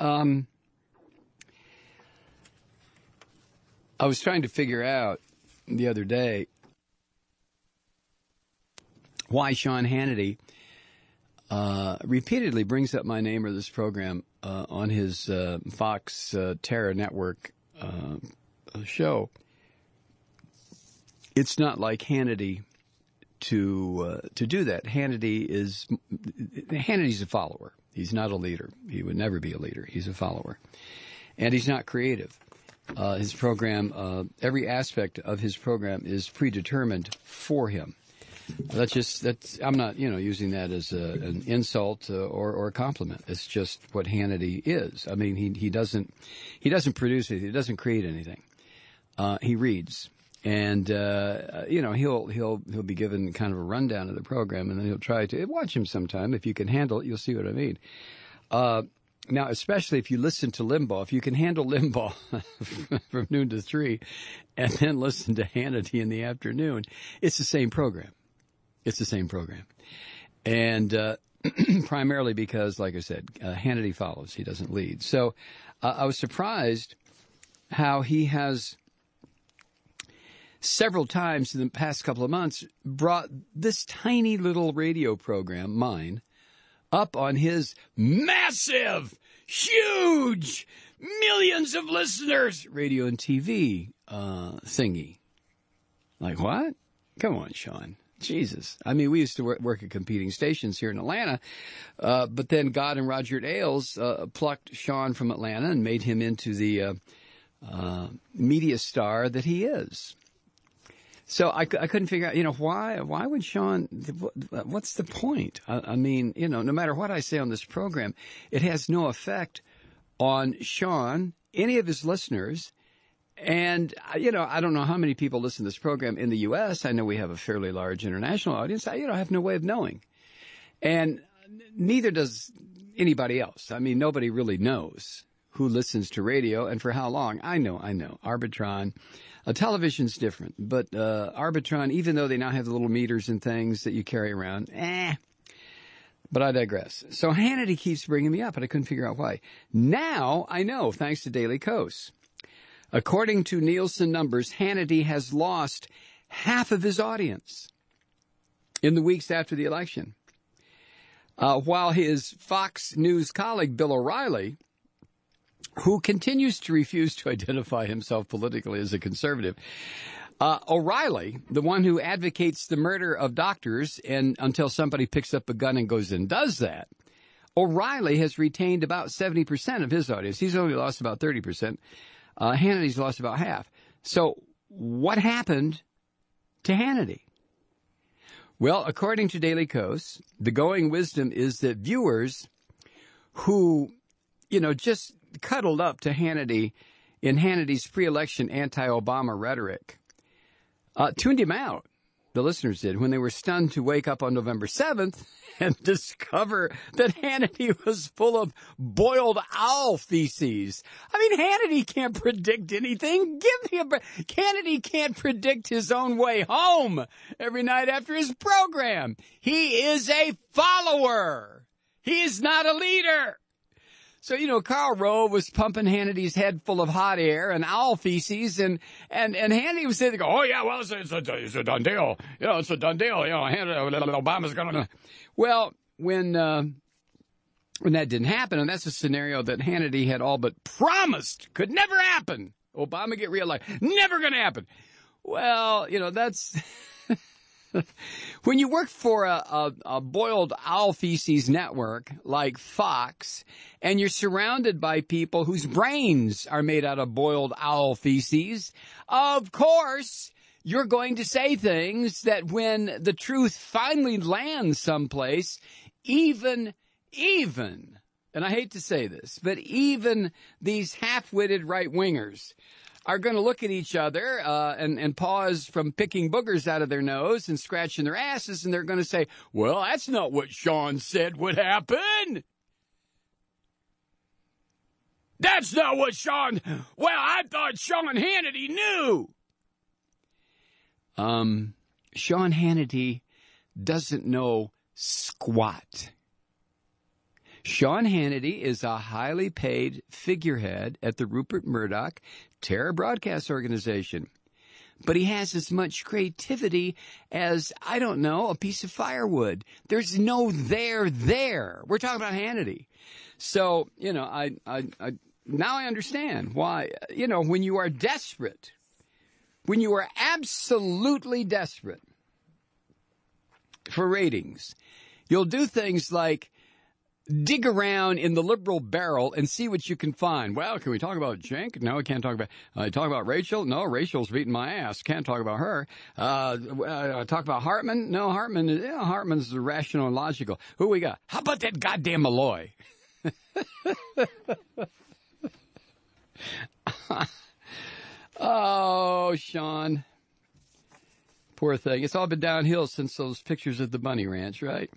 I was trying to figure out the other day why Sean Hannity repeatedly brings up my name or this program on his Fox Terror Network show. It's not like Hannity to do that. Hannity's a follower. He's not a leader. He would never be a leader. He's a follower, and he's not creative. His program, every aspect of his program is predetermined for him. I'm not, using that as an insult or a compliment. It's just what Hannity is. I mean, he doesn't produce it. He doesn't create anything. He reads, and he'll be given kind of a rundown of the program, and then he'll try to watch him sometime. If you can handle it, you'll see what I mean. Now, especially if you listen to Limbaugh, if you can handle Limbaugh from noon to 3, and then listen to Hannity in the afternoon, it's the same program. It's the same program. And primarily because, like I said, Hannity follows. He doesn't lead. So I was surprised how he has several times in the past couple of months brought this tiny little radio program, mine, up on his massive, huge, millions of listeners radio and TV thingy. Like, what? Come on, Sean. Jesus. I mean, we used to work at competing stations here in Atlanta, but then God and Roger Ailes plucked Sean from Atlanta and made him into the media star that he is. So I couldn't figure out, why would Sean, what's the point? I mean, no matter what I say on this program, it has no effect on Sean, any of his listeners. And, I don't know how many people listen to this program in the U.S. I know we have a fairly large international audience. I have no way of knowing. And neither does anybody else. I mean, nobody really knows who listens to radio and for how long. I know. Arbitron. Television's different, but Arbitron, even though they now have the little meters and things that you carry around, But I digress. So Hannity keeps bringing me up, and I couldn't figure out why. Now I know, thanks to Daily Kos. According to Nielsen numbers, Hannity has lost half of his audience in the weeks after the election, while his Fox News colleague, Bill O'Reilly, who continues to refuse to identify himself politically as a conservative, O'Reilly, the one who advocates the murder of doctors and until somebody picks up a gun and goes and does that, O'Reilly has retained about 70% of his audience. He's only lost about 30%. Hannity's lost about half. So what happened to Hannity? Well, according to Daily Kos, the going wisdom is that viewers who, just cuddled up to Hannity in Hannity's pre-election anti-Obama rhetoric, tuned him out. The listeners did, when they were stunned to wake up on November 7th and discover that Hannity was full of boiled owl feces. I mean, Hannity can't predict anything. Give me a break. Hannity can't predict his own way home every night after his program. He is a follower. He is not a leader. So, Karl Rove was pumping Hannity's head full of hot air and owl feces, and Hannity was saying, oh, yeah, well, it's a done deal. It's a done deal. Obama's going to. Well, when that didn't happen, and that's a scenario that Hannity had all but promised could never happen. Obama get reelected. Never going to happen. Well, that's... When you work for a boiled owl feces network like Fox, and you're surrounded by people whose brains are made out of boiled owl feces, of course, you're going to say things that when the truth finally lands someplace, even, and I hate to say this, but even these half-witted right-wingers are going to look at each other and pause from picking boogers out of their nose and scratching their asses, and they're going to say, well, that's not what Sean said would happen. That's not what Sean... Well, I thought Sean Hannity knew. Sean Hannity doesn't know squat. Sean Hannity is a highly paid figurehead at the Rupert Murdoch terror broadcast organization. But he has as much creativity as, I don't know, a piece of firewood. There's no there. We're talking about Hannity. So, now I understand why, when you are desperate, when you are absolutely desperate for ratings, you'll do things like dig around in the liberal barrel and see what you can find. Well, can we talk about Cenk? No, we can't talk about. Talk about Rachel? No, Rachel's beating my ass. Can't talk about her. Talk about Hartman? No, Hartman's rational and logical. Who we got? How about that goddamn Malloy? Oh, Sean. Poor thing. It's all been downhill since those pictures of the bunny ranch, right?